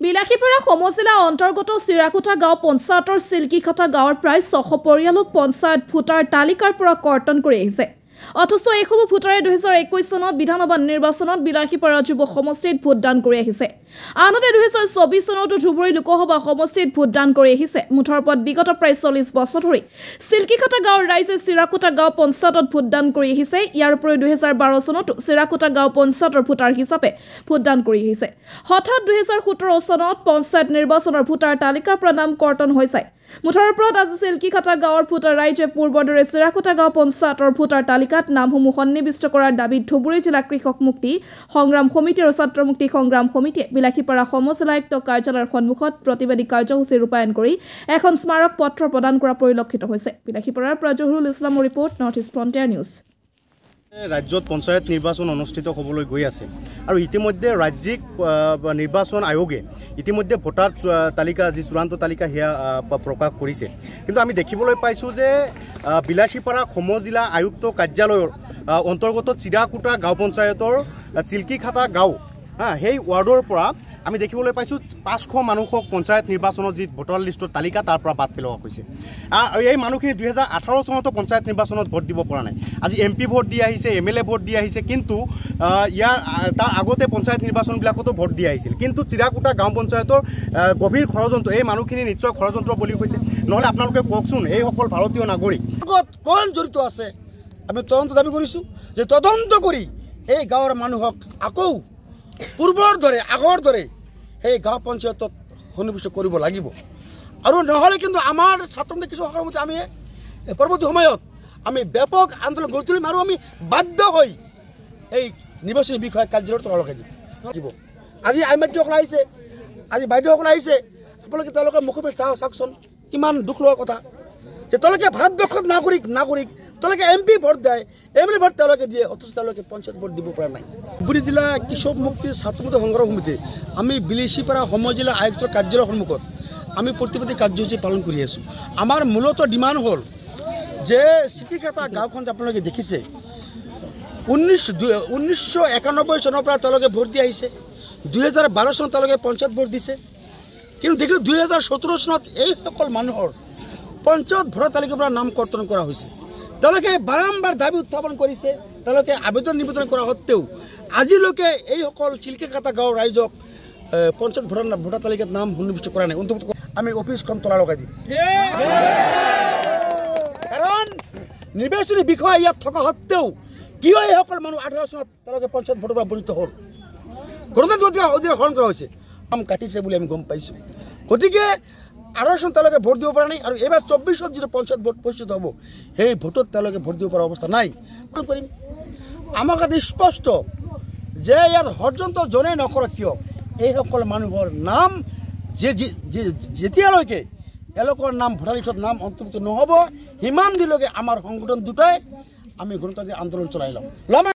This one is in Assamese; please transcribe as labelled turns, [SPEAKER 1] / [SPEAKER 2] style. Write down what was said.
[SPEAKER 1] বিলাসীপাৰা সমজিলা অন্তৰ্গত চিৰাকুটা গাঁও পঞ্চায়তৰ চিল্কিখাটা গাঁৱৰ প্ৰায় 600 পৰিয়ালক পঞ্চায়ত ভোটাৰ তালিকাৰ পৰা কৰ্তন কৰি আহিছে। অথচ এইসমূহ ভোটাৰে 2021 চনত বিধানসভা নিৰ্বাচনত বিলাসীপাৰা যুৱ সমষ্টিত ভোটদান কৰি আহিছে। আনহাতে 2024 চনতো ধুবুৰী লোকসভা সমষ্টিত ভোটদান কৰি আহিছে। মুঠৰ ওপৰত বিগত প্ৰায় 40 বছৰ ধৰি চিল্কিখাটা গাঁৱৰ ৰাইজে চিৰাকুটা গাঁও পঞ্চায়তত ভোটদান কৰি আহিছে। ইয়াৰ উপৰিও 2012 চনতো চিৰাকুটা গাঁও পঞ্চায়তৰ ভোটাৰ হিচাপে ভোটদান কৰি আহিছে। হঠাৎ 2017 চনত পঞ্চায়ত নিৰ্বাচনৰ ভোটাৰ তালিকাৰ পৰা নাম কৰ্তন হৈছে। মুঠৰ ওপৰত আজি চিল্কিখাটা গাঁৱৰ ভোটাৰ ৰাইজে পূৰ্বৰ দৰে চিৰাকুটা গাঁও পঞ্চায়তৰ ভোটাৰ তালিকাত নামসমূহ সন্নিৱিষ্ট কৰাৰ দাবীত ধুবুৰী জিলা কৃষক মুক্তি সংগ্ৰাম সমিতি আৰু ছাত্ৰ মুক্তি সংগ্ৰাম সমিতিয়ে বিলাসীপাৰা সমজিলা আয়ুক্ত কাৰ্যালয়ৰ সন্মুখত প্ৰতিবাদী কাৰ্যসূচী ৰূপায়ণ কৰি এখন স্মাৰক পত্ৰ প্ৰদান কৰা পৰিলক্ষিত হৈছে। বিলাসীপাৰাৰ পৰা জহুৰুল ইছলামৰ report, north east frontier news.
[SPEAKER 2] ৰাজ্যত পঞ্চায়ত নিৰ্বাচন অনুষ্ঠিত হ'বলৈ গৈ আছে আৰু ইতিমধ্যে ৰাজ্যিক নিৰ্বাচন আয়োগে ইতিমধ্যে ভোটাৰ তালিকা যি চূড়ান্ত তালিকা সেয়া প্ৰকাশ কৰিছে। কিন্তু আমি দেখিবলৈ পাইছোঁ যে বিলাসীপাৰা সমজিলা আয়ুক্ত কাৰ্যালয়ৰ অন্তৰ্গত চিৰাকুটা গাঁও পঞ্চায়তৰ চিল্কিখাটা গাঁও সেই ৱাৰ্ডৰ পৰা আমি দেখিবলৈ পাইছোঁ 500 মানুহক পঞ্চায়ত নিৰ্বাচনৰ যি ভোটাৰ লিষ্টৰ তালিকা তাৰ পৰা বাদ পেলোৱা হৈছে। আৰু এই মানুহখিনি 2018 চনতো পঞ্চায়ত নিৰ্বাচনত ভোট দিব পৰা নাই। আজি MP ভোট দি আহিছে, MLA ভোট দি আহিছে, কিন্তু তাৰ আগতে পঞ্চায়ত নিৰ্বাচনবিলাকতো ভোট দি আহিছিল। কিন্তু চিৰাকুটা গাঁও পঞ্চায়তৰ গভীৰ ষড়যন্ত্ৰ, এই মানুহখিনি নিশ্চয় ষড়যন্ত্ৰ বলি হৈছে। নহ'লে আপোনালোকে কওকচোন, এইসকল ভাৰতীয় নাগৰিক
[SPEAKER 3] কোন জড়িত আছে? আমি তদন্ত দাবী কৰিছোঁ যে তদন্ত কৰি এই গাঁৱৰ মানুহক আকৌ পূৰ্বৰ দৰে আগৰ দৰে সেই গাঁও পঞ্চায়তত সন্নিৱিষ্ট কৰিব লাগিব। আৰু নহ'লে কিন্তু আমাৰ ছাত্ৰ কিছু সমিতি আমি পৰৱৰ্তী সময়ত আমি ব্যাপক আন্দোলন গঢ়ি তুলিম আৰু আমি বাধ্য হৈ এই নিৰ্বাচনী বিষয়া কাৰ্যালয়ত তলকে দিব। আজি আইমাতৃসকল আহিছে, আজি বাইদেউসকল আহিছে, আপোনালোকে তেওঁলোকৰ মুখে চাওকচোন, কিমান দুখ লোৱাৰ কথা যে তেওঁলোকে ভাৰতবৰ্ষত নাগৰিক তেওঁলোকে MP ভোট দিয়ে, MLA ভোট তেওঁলোকে দিয়ে, অথচ তেওঁলোকে পঞ্চায়ত ভোট দিব পৰা নাই। ধুবুৰী জিলা কৃষক মুক্তি ছাত্ৰ মুক্তি সংগ্ৰাম সমিতি আমি বিলাসীপাৰা সমজিলা আয়ুক্তৰ কাৰ্যালয়ৰ সন্মুখত আমি প্ৰতিবাদী কাৰ্যসূচী পালন কৰি আছোঁ। আমাৰ মূলতঃ ডিমাণ্ড হ'ল যে চিল্কিখাটা গাঁওখন যে আপোনালোকে দেখিছে 1991 চনৰ পৰা তেওঁলোকে ভোট দি আহিছে। 2012 চনত তেওঁলোকে পঞ্চায়ত ভোট দিছে। কিন্তু দেখিলোঁ 2017 চনত এইসকল মানুহৰ পঞ্চায়ত ভোটাৰ তালিকাৰ পৰা নাম কৰ্তন কৰা হৈছে। তেওঁলোকে বাৰম্বাৰ দাবী উত্থাপন কৰিছে, তেওঁলোকে আবেদন নিবেদন কৰা সত্ত্বেও আজিলৈকে এইসকল চিল্কিখাটা গাঁৱৰ ৰাইজক পঞ্চায়ত ভোটাৰ তালিকাত নাম সন্নিৱিষ্ট কৰা নাই। আমি অফিচখন তলা লগাই দিম, কাৰণ নিৰ্বাচনী বিষয়া ইয়াত থকা সত্ত্বেও কিয় এইসকল মানুহ 18 চনত তেওঁলোকে পঞ্চায়ত ভোটৰ পৰা বঞ্চিত হ'ল? গণতান্ত্ৰিক অধিকাৰ হৰণ কৰা হৈছে, নাম কাটিছে বুলি আমি গম পাইছোঁ। গতিকে 18 চনত তেওঁলোকে ভোট দিব পৰা নাই আৰু এইবাৰ 24 যিটো পঞ্চায়ত ভোট পৰিচিত হ'ব সেই ভোটত তেওঁলোকে ভোট দিব পৰা অৱস্থা নাই। কৰিম আমাৰ কাৰণে স্পষ্ট যে ইয়াৰ ষড়যন্ত্ৰ জনে নকৰক কিয় এইসকল মানুহৰ নাম যেতিয়ালৈকে এওঁলোকৰ নাম ভোটাৰ লিষ্টত নাম অন্তৰ্ভুক্ত নহ'ব সিমান দিনলৈকে আমাৰ সংগঠন দুটাই আমি গণতান্ত্ৰিক আন্দোলন চলাই ল'ম।